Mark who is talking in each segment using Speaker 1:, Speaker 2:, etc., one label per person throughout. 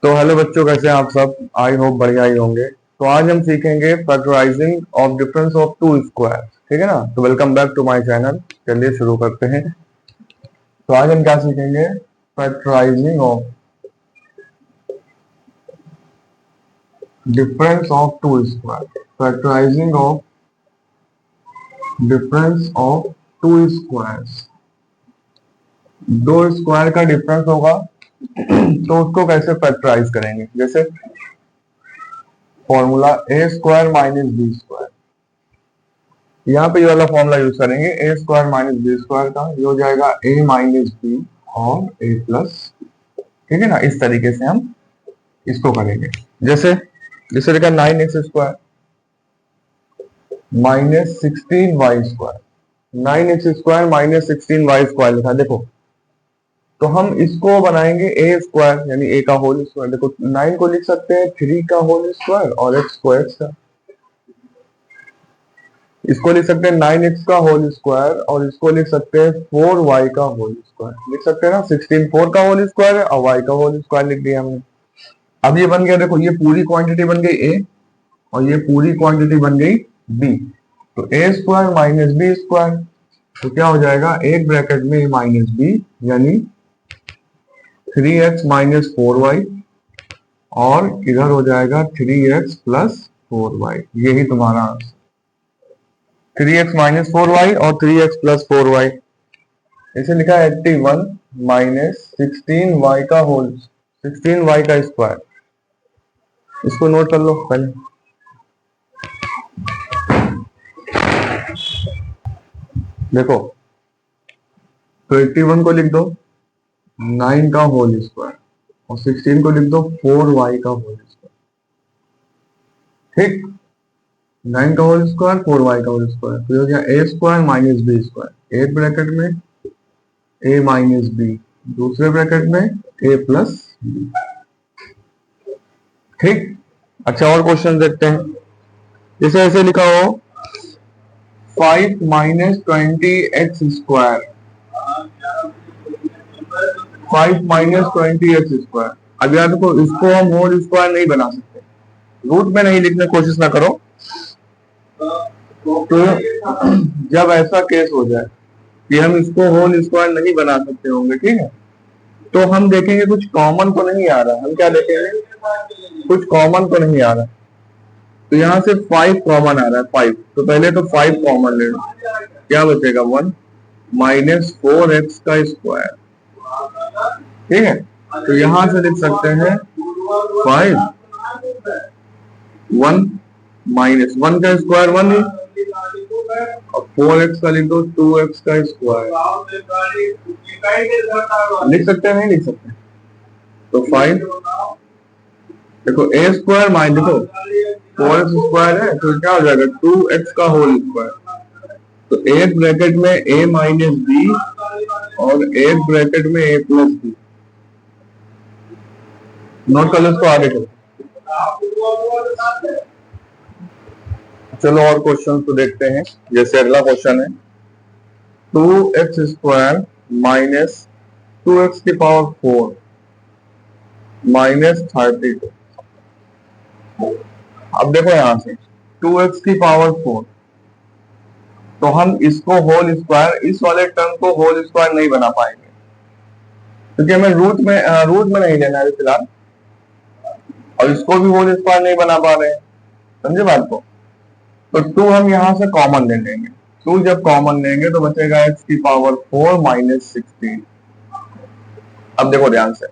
Speaker 1: तो हेलो बच्चों, कैसे हैं आप सब? आई होप बढ़िया ही होंगे। तो आज हम सीखेंगे factorizing of difference of two square. ठीक है ना? तो welcome back to my channel. चलिए शुरू करते हैं। तो आज हम क्या सीखेंगे? Factorizing of difference of two square. Factorizing of difference of two squares. दो स्क्वायर का डिफरेंस होगा तो उसको कैसे फैक्टराइज करेंगे? जैसे formula A square minus B square. यहाँ पे ये वाला फॉर्मूला यूज करेंगे, A square minus B square का। ये हो जाएगा ए माइनस बी और ए प्लस। ठीक है ना? इस तरीके से हम इसको करेंगे। जैसे जैसे लिखा 9x square minus 16y square. 9x square minus 16y square लिखा, देखो। तो हम इसको बनाएंगे ए स्क्वायर यानी ए का होल स्क्वायर। देखो 9 को लिख सकते हैं 3 का होल स्क्वायर और x को x का। इसको लिख सकते हैं 9x का होल स्क्वायर और इसको लिख सकते हैं 4y का होल स्क्वायर। लिख सकते हैं ना? 16 4 का होल स्क्वायर है और y का होल स्क्वायर लिख दिया हमने। अब ये बन गया, देखो ये पूरी क्वांटिटी बन गई a और ये पूरी क्वांटिटी बन गई b। तो a square minus B square, तो क्या हो जाएगा? एक ब्रैकेट में माइनस बी यानी 3x माइनस 4y और इधर हो जाएगा 3x प्लस 4y। यही तुम्हारा आंसर। 3x माइनस 4y और 3x प्लस 4y। इसे लिखा है 81 माइनस 16y का होल 16y का स्क्वायर। इसको नोट कर लो पहले। देखो तो 81 को लिख दो 9 का होल स्क्वायर और 16 को लिख दो 4y का होल स्क्वायर। ठीक, 9 का होल स्क्वायर 4y का होल स्क्वायर, तो हो गया ए स्क्वायर माइनस बी स्क्वायर। एक ब्रैकेट में ए माइनस बी, दूसरे ब्रैकेट में ए प्लस बी। ठीक। अच्छा, और क्वेश्चन देखते हैं। जैसे ऐसे लिखा हो 5 minus 20x square. 5 minus 20x square. अब यार देखो, इसको हम होल स्क्वायर नहीं बना सकते। रूट में नहीं लिखने की कोशिश ना करो। तो जब ऐसा केस हो जाए कि हम इसको होल स्क्वायर नहीं बना सकते होंगे, ठीक है, तो हम देखेंगे कुछ कॉमन तो नहीं आ रहा। हम क्या देखेंगे? कुछ कॉमन तो नहीं आ रहा। तो यहाँ से 5 कॉमन आ रहा है, 5। तो पहले तो 5 कॉमन ले लो। क्या बचेगा? 1 माइनस 4x का स्क्वायर। ठीक है, तो यहां से लिख सकते हैं 5 1 माइनस 1 का स्क्वायर 1 ही और 4x का लिख दो 2x का स्क्वायर। लिख सकते हैं? नहीं लिख सकते? तो 5 देखो ए स्क्वायर माइनस, देखो 4x स्क्वायर है तो क्या हो जाएगा? 2x का होल स्क्वायर। तो एक ब्रैकेट में a माइनस बी और एक ब्रैकेट में a प्लस बी। नोट कर लो इसको, आगे चलो। चलो और क्वेश्चन तो देखते हैं। जैसे अगला क्वेश्चन है 2x स्क्वायर माइनस 2x की पावर 4 माइनस 32। अब देखो यहां से 2x की पावर 4, तो हम इसको होल स्क्वायर, इस वाले टर्म को होल स्क्वायर नहीं बना पाएंगे क्योंकि हमें रूट में नहीं लेना है फिलहाल, और इसको भी होल स्क्वायर नहीं बना पा रहे हैं। समझे बात को? तो 2 हम यहां से कॉमन ले लेंगे। 2 जब कॉमन लेंगे तो बचेगा x की पावर 4 माइनस 16। अब देखो ध्यान से,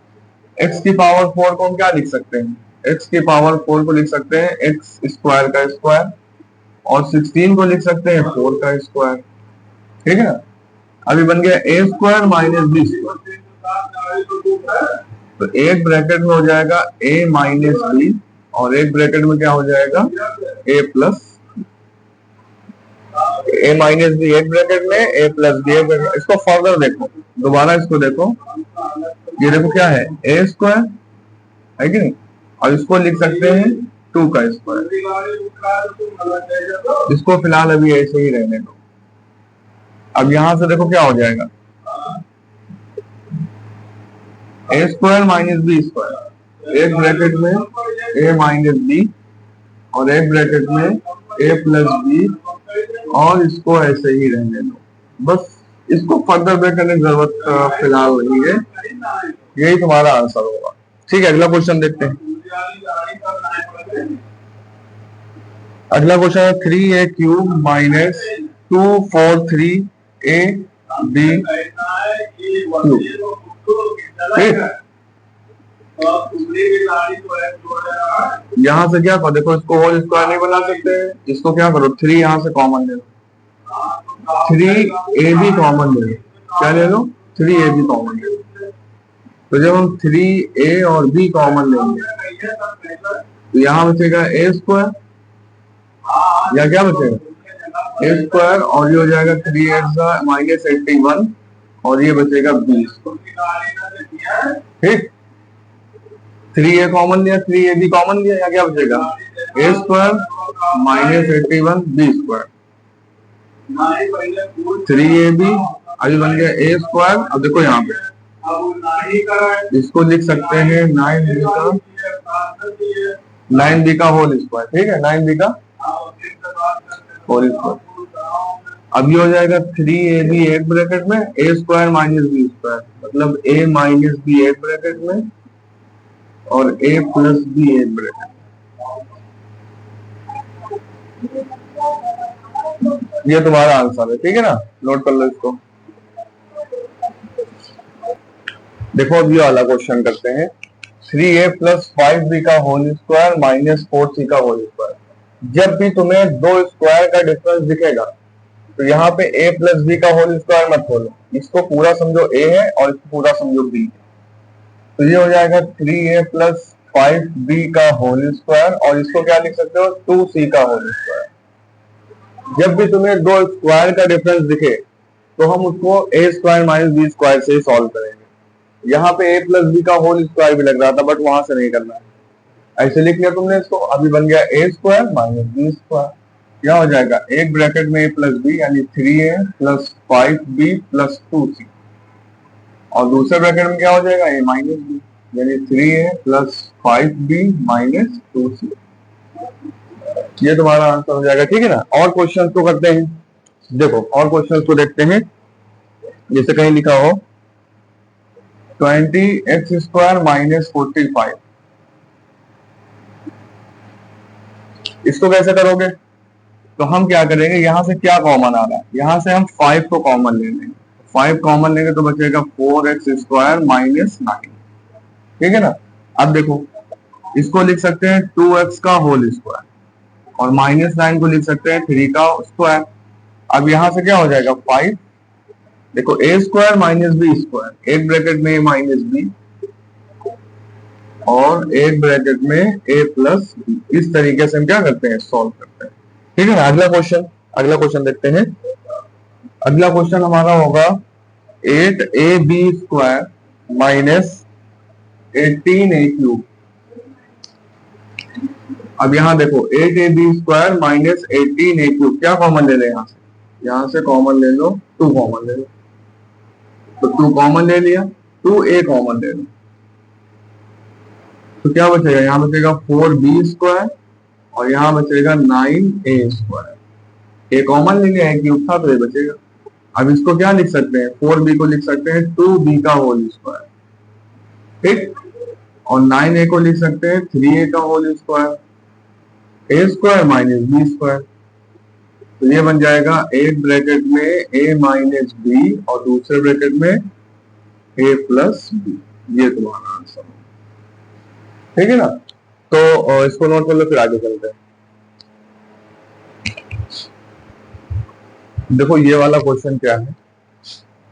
Speaker 1: x की पावर 4 को हम क्या लिख सकते हैं? x की पावर 4 को लिख सकते हैं x स्क्वायर का स्क्वायर और 16 को लिख सकते हैं 4 का स्क्वायर। ठीक है ना? अभी बन गया a square minus B square. तो एक ब्रैकेट में हो जाएगा a माइनस बी और एक ब्रैकेट में क्या हो जाएगा? a plus a minus B एक ब्रैकेट में, a प्लस बी। इसको फर्दर देखो, दोबारा इसको देखो। ये देखो क्या है? a स्क्वायर है कि नहीं, और इसको लिख सकते हैं 2 का स्क्वायर। इसको फिलहाल अभी ऐसे ही रहने दो। अब यहां से देखो क्या हो जाएगा? a square minus B square. एक ब्रैकेट में a माइनस बी और एक ब्रैकेट में a प्लस बी, और इसको ऐसे ही रहने दो, बस इसको फर्दर ब्रेक करने की जरूरत फिलहाल नहीं है। यही तुम्हारा आंसर होगा। ठीक है, अगला क्वेश्चन देखते हैं। अगला क्वेश्चन है 3a cube minus 243 a b cube. यहाँ से क्या करो, देखो इसको होल स्क्वायर नहीं बना सकते, इसको क्या करो 3 यहाँ से कॉमन ले लो, 3ab कॉमन ले लो। क्या ले लो? 3ab कॉमन ले लो। तो जब हम 3a और b कॉमन लेंगे तो यहाँ बचेगा a स्क्वायर, या क्या बचेगा a स्क्वायर, और ये हो जाएगा 3 माइनस 81, और ये बचेगा b स्क्वायर। ठीक, 3a कॉमन लिया, 3ab कॉमन लिया, या क्या बचेगा a square minus 81 b square. 3ab अभी बन गया a स्क्वायर। अब देखो यहाँ पे इसको लिख सकते हैं 9b का होल स्क्वायर। ठीक है, 9b का होल स्क्वायर। अब ये हो जाएगा 3ab एक ब्रैकेट में a square minus b square, मतलब a माइनस b एक ब्रैकेट में और a प्लस b एक ब्रैकेट। ये तुम्हारा आंसर है। ठीक है ना, नोट कर लो इसको। देखो अब ये वाला क्वेश्चन करते हैं। 3a प्लस 5b का होल स्क्वायर माइनस 4c का होल स्क्वायर। जब भी तुम्हें दो स्क्वायर का डिफरेंस दिखेगा तो यहाँ पे a प्लस b का होल स्क्वायर मत खोलो, इसको पूरा समझो a है और इसको पूरा समझो b। तो ये हो जाएगा 3a प्लस 5b का होल स्क्वायर, और इसको क्या लिख सकते हो 2c का होल स्क्वायर। जब भी तुम्हें दो स्क्वायर का डिफरेंस दिखे तो हम उसको a square minus b square से ही सॉल्व करेंगे। यहाँ पे a प्लस b का होल स्क्वायर भी लग रहा था, बट वहां से नहीं करना है, ऐसे लिख लिया तुमने इसको। अभी बन गया a square minus b square. क्या हो जाएगा, एक ब्रैकेट में a प्लस b यानी 3a plus 5b plus 2c, और दूसरे ब्रैकेट में क्या हो जाएगा a माइनस b यानी 3a plus 5b minus 2c। ये तुम्हारा आंसर हो जाएगा। ठीक है ना। और क्वेश्चन को करते हैं। देखो और क्वेश्चन को देखते हैं। जैसे कहीं लिखा हो 20x स्क्वायर माइनस 45, इसको कैसे करोगे? तो हम क्या करेंगे, यहां से क्या कॉमन आ रहा है, यहां से हम 5 को कॉमन ले लेंगे। 5 कॉमन लेंगे तो बचेगा 4x स्क्वायर माइनस 9। ठीक है ना। अब देखो इसको लिख सकते हैं 2x का होल स्क्वायर, और माइनस 9 को लिख सकते हैं 3 का स्क्वायर। अब यहां से क्या हो जाएगा 5, देखो a square minus b square, एक ब्रैकेट में a माइनस b और एक ब्रैकेट में a प्लस b। इस तरीके से हम क्या करते हैं, सॉल्व करते हैं। ठीक है ना। अगला क्वेश्चन देखते हैं। अगला क्वेश्चन हमारा होगा 8ab square minus 18a cube. अब यहाँ देखो 8ab square minus 18a cube, क्या कॉमन ले ले, यहाँ से कॉमन ले लो, 2 कॉमन ले लो, तो 2 कॉमन ले लिया, 2a कॉमन ले लो, तो क्या बचेगा, यहाँ बचेगा 4b स्क्वायर और यहाँ बचेगा 9a स्क्वायर। a कॉमन ले लिया, एक क्यूब था तो ये बचेगा। अब इसको क्या लिख सकते हैं, 4b को लिख सकते हैं 2b का होल स्क्वायर। ठीक, और 9a को लिख सकते हैं 3a का whole square, a square minus b square. तो ये बन जाएगा एक ब्रैकेट में a माइनस b और दूसरे ब्रैकेट में a प्लस b। ये तुम्हारा आंसर है। ठीक है ना। तो इसको नोट कर लो, फिर आगे चलते हैं। देखो ये वाला क्वेश्चन क्या है,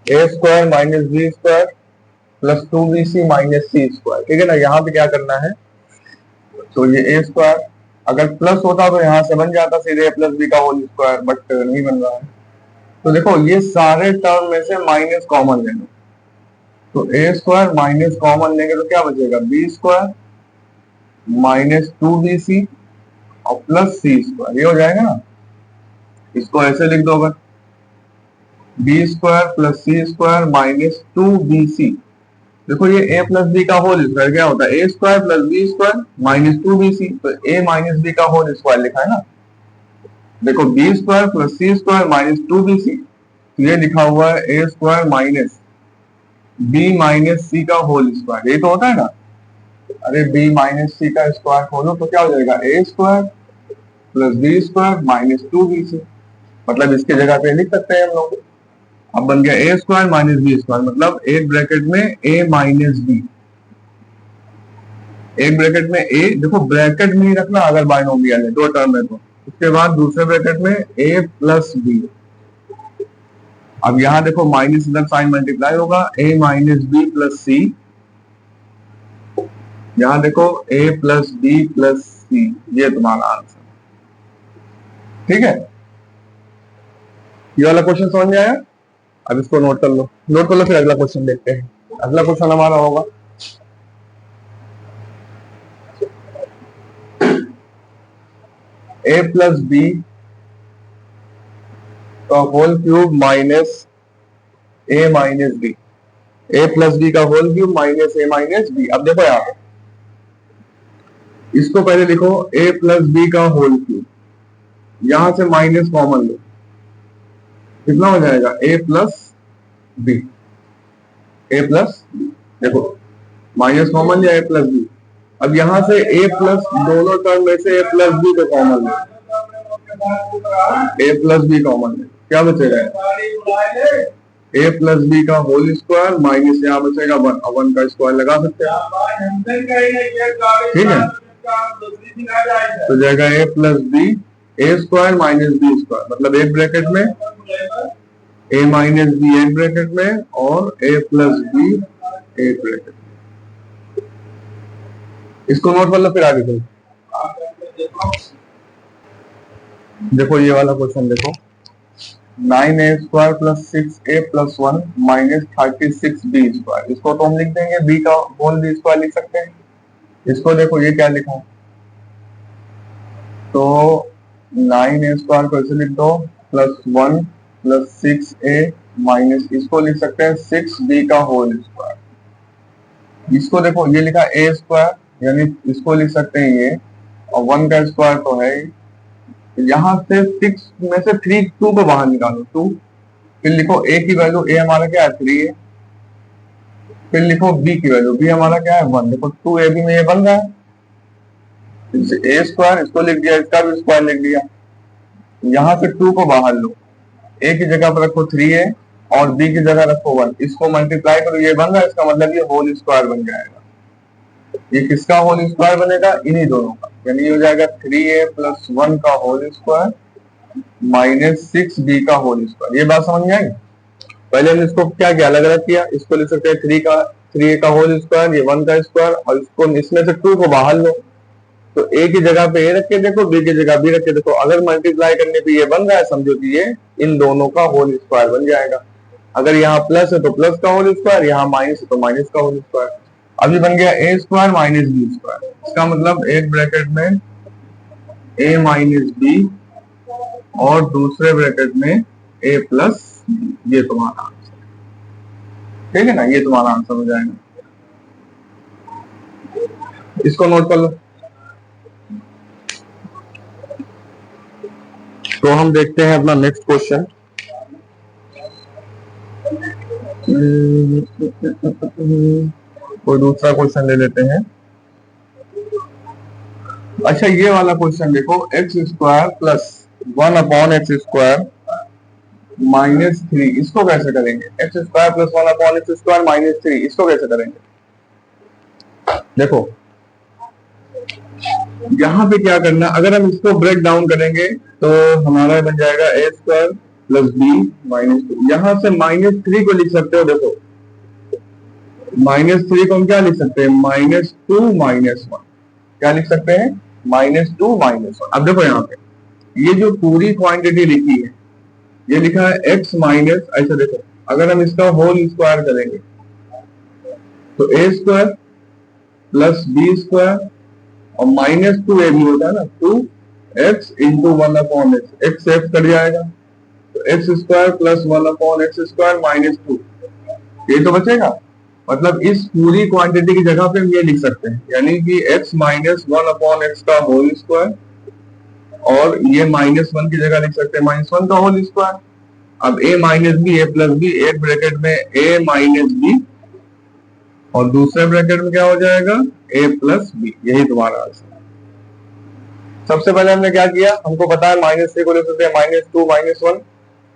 Speaker 1: a square minus b square plus 2bc minus c square. ठीक है ना। यहाँ पे क्या करना है, तो ये a स्क्वायर अगर प्लस होता तो यहाँ से बन जाता सीधे a प्लस b का होल स्क्वायर, बट नहीं बन रहा है। तो देखो ये सारे टर्म में से माइनस कॉमन ले लो, तो a स्क्वायर माइनस कॉमन लेंगे तो क्या बचेगा, b स्क्वायर माइनस 2bc और प्लस c स्क्वायर। ये हो जाएगा ना। इसको ऐसे लिख दो, अगर b square plus c square minus 2bc देखो ये a प्लस बी का होल स्क्वायर क्या होता है, A square plus B square minus 2bc, तो a माइनस बी का होल स्क्वायर लिखा है ना। देखो B square plus C square minus 2bc, तो ये लिखा हुआ है A square minus B minus C का होल स्क्वायर, ये तो होता है ना। अरे बी माइनस सी का स्क्वायर खोलो तो क्या हो जाएगा, A square plus B square minus 2bc, मतलब इसके जगह पे लिख सकते हैं हम लोग। अब बन गया ए स्क्वायर माइनस बी स्क्वायर, मतलब एक ब्रैकेट में ए माइनस बी, एक ब्रैकेट में ए, देखो ब्रैकेट में ही रखना अगर बाइनोमियल है, दो टर्म है तो। उसके बाद दूसरे ब्रैकेट में ए प्लस बी। अब यहां देखो माइनस इधर साइन मल्टीप्लाई होगा, ए माइनस बी प्लस सी, यहां देखो ए प्लस बी प्लस सी, ये तुम्हारा आंसर। ठीक है, ये वाला क्वेश्चन समझ में आया। अब इसको नोट कर लो, नोट कर लो, फिर अगला क्वेश्चन देखते हैं। अगला क्वेश्चन हमारा होगा ए प्लस बी का होल क्यूब माइनस ए माइनस बी, ए प्लस बी का होल क्यूब माइनस ए माइनस बी। अब देखो यहाँ पे इसको पहले लिखो ए प्लस बी का होल क्यूब, यहां से माइनस कॉमन लो, कितना हो जाएगा ए प्लस बी, ए प्लस बी, देखो माइनस कॉमन लिया ए प्लस बी। अब यहां से ए प्लस, दोनों टर्म में से ए प्लस बी को कॉमन ले, ए प्लस बी कॉमन ले, क्या बचेगा ए प्लस बी का होल स्क्वायर माइनस यहाँ बचेगा 1, 1 का स्क्वायर लगा सकते हैं। ठीक है, तो जाएगा ए plus b, a square minus B square, मतलब एक ब्रैकेट में ए माइनस बी एक ब्रैकेट में और ए प्लस बी एक ब्रैकेट में। इसको नोट कर लो, फिर आगे चलो। देखो ये वाला क्वेश्चन देखो, 9a square plus 6a plus 1 minus 36b square, इसको तो हम लिख देंगे b का होल बी स्क्वायर लिख सकते हैं। इसको देखो ये क्या लिखा है, तो 9a स्क्वायर को ऐसे लिख दो प्लस 1 प्लस 6a माइनस, इसको लिख सकते हैं 6b का होल स्क्वायर। इसको देखो ये लिखा a स्क्वायर, यानी इसको लिख सकते हैं ये, और 1 का स्क्वायर तो है, यहां से 6 में से 3 2 को बाहर निकालो 2, फिर लिखो a की वैल्यू, a हमारा क्या है 3 है, फिर लिखो b की वैल्यू, b हमारा क्या है 1, देखो 2ab में ये बन रहा है, a स्क्वायर इसको लिख दिया, इसका भी स्क्वायर लिख दिया। यहां से 2 को बाहर लो, a की जगह पर रखो 3a और b की जगह रखो 1, इसको मल्टीप्लाई करो, ये बन रहा है, इसका मतलब ये होल स्क्वायर बन जाएगा। ये किसका होल स्क्वायर बनेगा, इन्हीं दोनों का, यानी ये हो जाएगा 3a प्लस 1 का होल स्क्वायर माइनस 6b का होल स्क्वायर। ये बात समझ में आई। पहले हमने इसको क्या किया, अलग अलग किया, इसको लिख सकते हैं 3a का होल स्क्वायर, ये 1 का स्क्वायर, और इसको इसमें से 2 को बाहर लो, तो a की जगह पे a रख के देखो, b की जगह b रख के देखो, अगर मल्टीप्लाई करने पे ये बन रहा है, समझो कि ये इन दोनों का होल स्क्वायर बन जाएगा। अगर यहाँ प्लस है तो प्लस का होल स्क्वायर, यहाँ माइनस है तो माइनस का होल स्क्वायर। अभी बन गया ए स्क्वायर माइनस बी स्क्वायर, इसका मतलब एक ब्रैकेट में ए माइनस बी और दूसरे ब्रैकेट में ए प्लस बी, ये तुम्हारा आंसर। ठीक है ना, ये तुम्हारा आंसर हो जाएगा। इसको नोट कर लो। तो हम देखते हैं अपना नेक्स्ट क्वेश्चन। कोई दूसरा क्वेश्चन ले लेते हैं। अच्छा ये वाला क्वेश्चन देखो, x square plus 1 upon x square minus 3, इसको कैसे करेंगे, x square plus 1 upon x square minus 3, इसको कैसे करेंगे। देखो यहाँ पे क्या करना, अगर हम इसको ब्रेक डाउन करेंगे तो हमारा बन जाएगा A square plus B minus 2, यहां से माइनस 3 को लिख सकते हो, देखो माइनस 3 को हम क्या लिख सकते हैं, माइनस 2 माइनस 1, क्या लिख सकते हैं, माइनस 2 माइनस 1। अब देखो यहाँ पे ये जो पूरी क्वांटिटी लिखी है, ये लिखा है x माइनस, ऐसा देखो अगर हम इसका होल स्क्वायर करेंगे तो ए स्क्वायर प्लस बी स्क्वायर और माइनस 2a भी होता है ना, 2x into 1 upon x, x से एक्स कट जाएगा, तो x square plus 1 upon x square minus 2, ये तो बचेगा। मतलब इस पूरी क्वांटिटी की जगह पे हम ये लिख सकते हैं, यानी कि x minus one upon X का होल स्क्वायर, और ये -1 की जगह लिख सकते हैं -1 का होल स्क्वायर। अब a minus B, A plus B, एक ब्रैकेट में a माइनस बी और दूसरे ब्रैकेट में क्या हो जाएगा a प्लस बी। यही तुम्हारा आंसर। सबसे पहले हमने क्या किया, हमको पता है -3 को लिख सकते हैं -2 -1,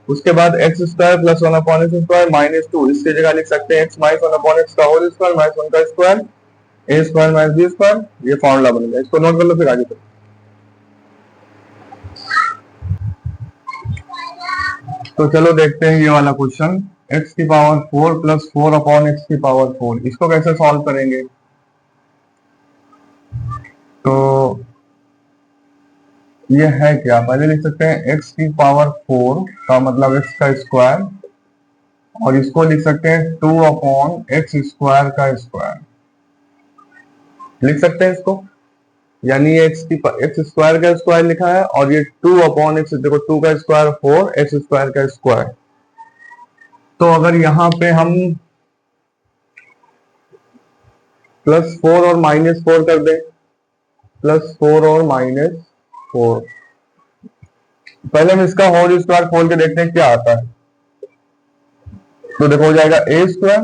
Speaker 1: उसके बाद X square plus 1 upon x square -2, इसकी जगह लिख सकते हैं x माइनस 1 अपॉन एक्स का होल स्क्वायर -1 का square, a square minus B square. ये फॉर्मूला बन गया, इसको नोट कर लो फिर आगे चलो। तो चलो देखते हैं ये वाला क्वेश्चन, x की पावर 4 प्लस 4 अपॉन एक्स की पावर 4, इसको कैसे सॉल्व करेंगे। तो ये है क्या, पहले लिख सकते हैं x की पावर 4 का मतलब x का स्क्वायर, और इसको लिख सकते हैं 2 अपॉन एक्स स्क्वायर का स्क्वायर, लिख सकते हैं इसको। यानी ये एक्स स्क्वायर का स्क्वायर लिखा है, और ये 2 अपॉन एक्स, देखो 2 का स्क्वायर 4, एक्स स्क्वायर का स्क्वायर। तो अगर यहाँ पे हम +4 और -4 कर दें, +4 और -4, पहले हम इसका होल स्क्वायर खोल के देखते हैं क्या आता है। तो देखो हो जाएगा a square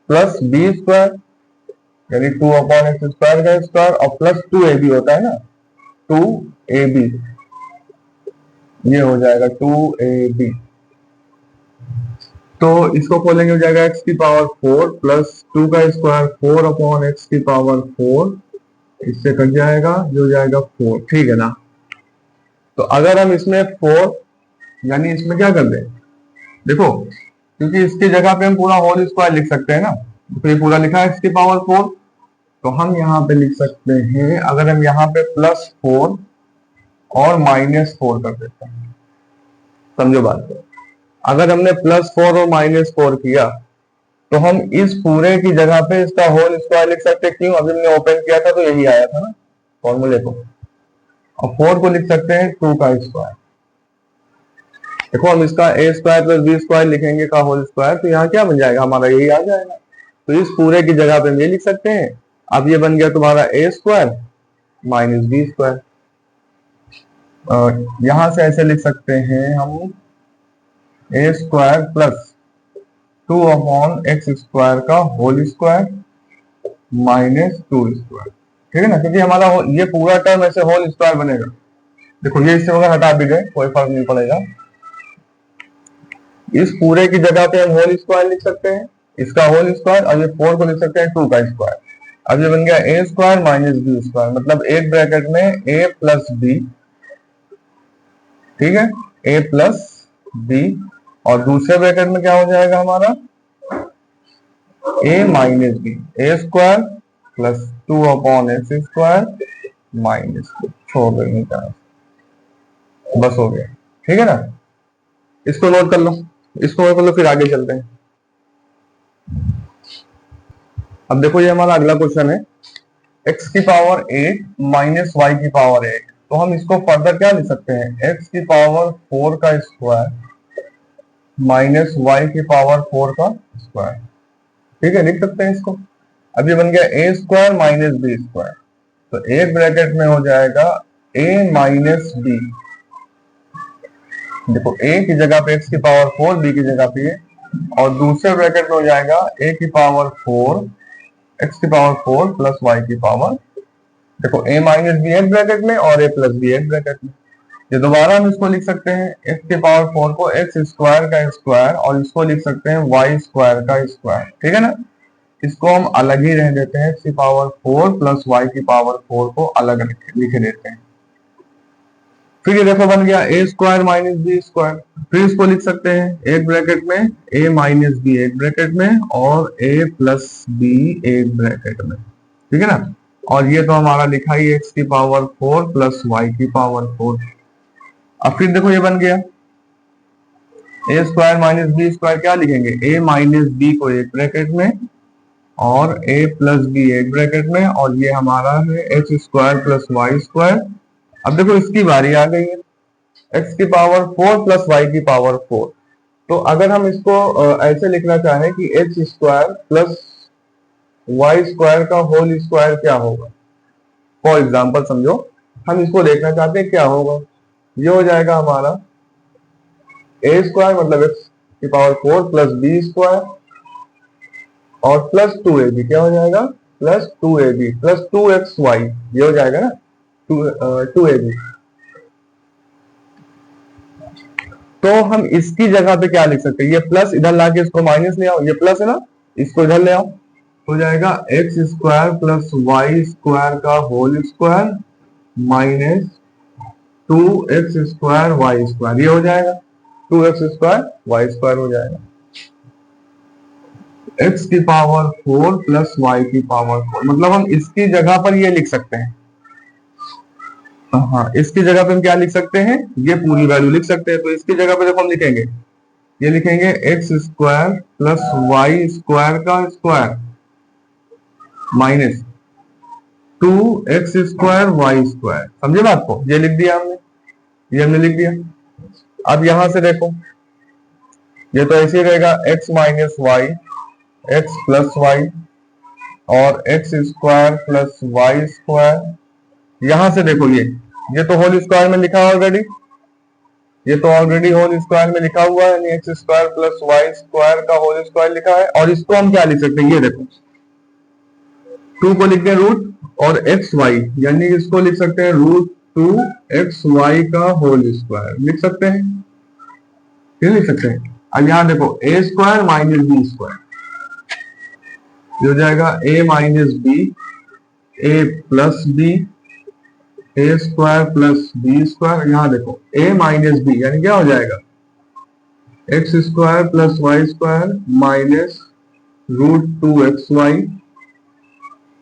Speaker 1: plus B square, यानी 2 अपॉन एक्स स्क्वायर का स्क्वायर, और प्लस 2ab होता है ना, 2ab, ये हो जाएगा 2ab। तो इसको खोलेंगे, हो जाएगा x की पावर 4 प्लस 2 का स्क्वायर 4 अपॉन एक्स की पावर 4, इससे कट जाएगा, जो हो जाएगा 4, ठीक है ना। तो अगर हम इसमें 4, यानी इसमें क्या कर दें, देखो क्योंकि इसकी जगह पे हम पूरा होल स्क्वायर लिख सकते हैं ना, तो ये पूरा लिखा है x की पावर 4, तो हम यहाँ पे लिख सकते हैं, अगर हम यहाँ पे +4 और -4 कर देते हैं, समझो बात को। अगर हमने +4 और -4 किया, तो हम इस पूरे की जगह पे इसका होल स्क्वायर लिख सकते हैं। क्यों, अभी हमने ओपन किया था तो यही आया था ना फॉर्मूले को। और 4 को लिख सकते हैं 2 का स्क्वायर। देखो हम इसका a square plus B square लिखेंगे का होल स्क्वायर, तो यहाँ क्या बन जाएगा, हमारा यही आ जाएगा। तो इस पूरे की जगह पे हम ये लिख सकते हैं। अब ये बन गया तुम्हारा a square minus B square. यहां से ऐसे लिख सकते हैं हम a square plus 2 upon x square का होल स्क्वायर -2 स्क्वायर, ठीक है ना, क्योंकि हमारा ये पूरा टर्म ऐसे होल स्क्वायर बनेगा। देखो ये इससे अगर हटा भी गए कोई फर्क नहीं पड़ेगा, इस पूरे की जगह पे हम होल स्क्वायर लिख सकते हैं, इसका होल स्क्वायर, और ये 4 को लिख सकते हैं 2 का स्क्वायर। अब ये बन गया a square minus B square, मतलब एक ब्रैकेट में a प्लस बी, ठीक है, a प्लस बी, और दूसरे ब्रैकेट में क्या हो जाएगा हमारा a minus b, a square plus 2 upon x square minus, छोड़ देंगे क्या, बस हो गया, ठीक है ना। इसको नोट कर लो, इसको नोट कर लो, फिर आगे चलते हैं। अब देखो ये हमारा अगला क्वेश्चन है, x की पावर 8 माइनस वाई की पावर 8। तो हम इसको फर्दर क्या लिख सकते हैं, x की पावर 4 का स्क्वायर माइनस वाई की पावर 4 का स्क्वायर, ठीक है, लिख सकते हैं इसको। अब ये बन गया a square minus B square, तो एक ब्रैकेट में हो जाएगा a माइनस बी, देखो a की जगह पे x की पावर 4, b की जगह पे, और दूसरे ब्रैकेट में हो जाएगा a की पावर 4 x की पावर 4 प्लस y की पावर, देखो a माइनस बी एक ब्रैकेट में और a प्लस बी एक ब्रैकेट में। ये दोबारा हम इसको लिख सकते हैं, x की पावर 4 को x स्क्वायर का स्क्वायर, और इसको लिख सकते हैं y स्क्वायर का स्क्वायर, ठीक है ना। इसको हम अलग ही रह देते हैं, x की पावर 4 प्लस y की पावर 4 को अलग लिख देते हैं। फिर ये देखो बन गया a square minus B square, फिर इसको लिख सकते हैं एक ब्रैकेट में a माइनस बी एक ब्रैकेट में, और a प्लस बी एक ब्रैकेट में, ठीक है ना। और ये तो हमारा लिखा ही x की पावर 4 प्लस y की पावर 4। अब फिर देखो ये बन गया a square minus B square, क्या लिखेंगे, a माइनस बी को एक ब्रैकेट में और a प्लस बी एक ब्रैकेट में, और ये हमारा है h square plus Y square. अब देखो इसकी बारी आ गई है, x की पावर 4 प्लस y की पावर 4। तो अगर हम इसको ऐसे लिखना चाहें कि x square plus Y square का होल स्क्वायर क्या होगा, फॉर एग्जाम्पल समझो हम इसको देखना चाहते हैं क्या होगा, ये हो जाएगा हमारा ए स्क्वायर मतलब एक्स की पावर 4 प्लस बी स्क्वायर और प्लस 2ab, क्या हो जाएगा प्लस 2ab प्लस 2xy, ये हो जाएगा ना 2ab। तो हम इसकी जगह पे क्या लिख सकते हैं, ये प्लस इधर लाके इसको माइनस ले आओ, ये प्लस है ना, इसको इधर ले आओ, हो जाएगा x square plus Y square का whole square minus 2x square Y square, ये हो जाएगा 2x स्क्वायर वाई स्क्वायर हो जाएगा। x की पावर 4 प्लस y की पावर 4, मतलब हम इसकी जगह पर ये लिख सकते हैं, हाँ इसकी जगह पे हम क्या लिख सकते हैं, ये पूरी वैल्यू लिख सकते हैं। तो इसकी जगह पे देखो हम लिखेंगे, ये लिखेंगे X square plus Y square का square minus 2x square Y square, समझे बात को, ये लिख दिया हमने, ये हमने लिख दिया। अब यहां से देखो ये तो ऐसे ही रहेगा x minus Y X plus Y और X square plus Y square, यहां से देखो ये तो होल स्क्वायर में लिखा है ऑलरेडी, ये तो ऑलरेडी होल स्क्वायर में लिखा हुआ है, x square plus Y square का होल स्क्वायर लिखा है। और इसको हम क्या लिख सकते हैं, ये देखो 2 को लिखते हैं रूट और एक्स वाई, यानी इसको लिख सकते हैं रूट 2xy का होल स्क्वायर लिख सकते हैं, ये लिख सकते हैं। अब यहां देखो a square minus B square, ये हो जाएगा a minus B A plus b a square plus B square, यहां देखो a माइनस बी यानी क्या हो जाएगा x square plus Y square minus root 2xy,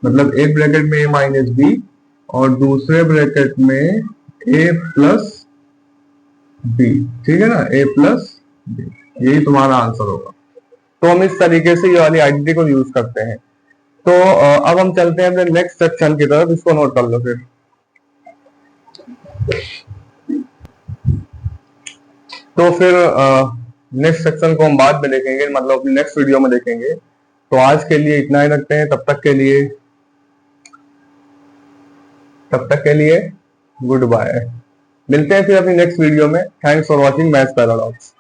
Speaker 1: मतलब एक ब्रैकेट में a माइनस बी और दूसरे ब्रैकेट में a प्लस बी, ठीक है ना, a प्लस बी, यही तुम्हारा आंसर होगा। तो हम इस तरीके से ये वाली आइडेंटिटी को यूज करते हैं। तो अब हम चलते हैं अपने नेक्स्ट सेक्शन की तरफ, इसको नोट कर लो फिर। तो फिर नेक्स्ट सेक्शन को हम बाद में देखेंगे, मतलब नेक्स्ट वीडियो में देखेंगे। तो आज के लिए इतना ही रखते हैं, तब तक के लिए गुड बाय, मिलते हैं फिर अपनी नेक्स्ट वीडियो में। Thanks for watching maths paradox.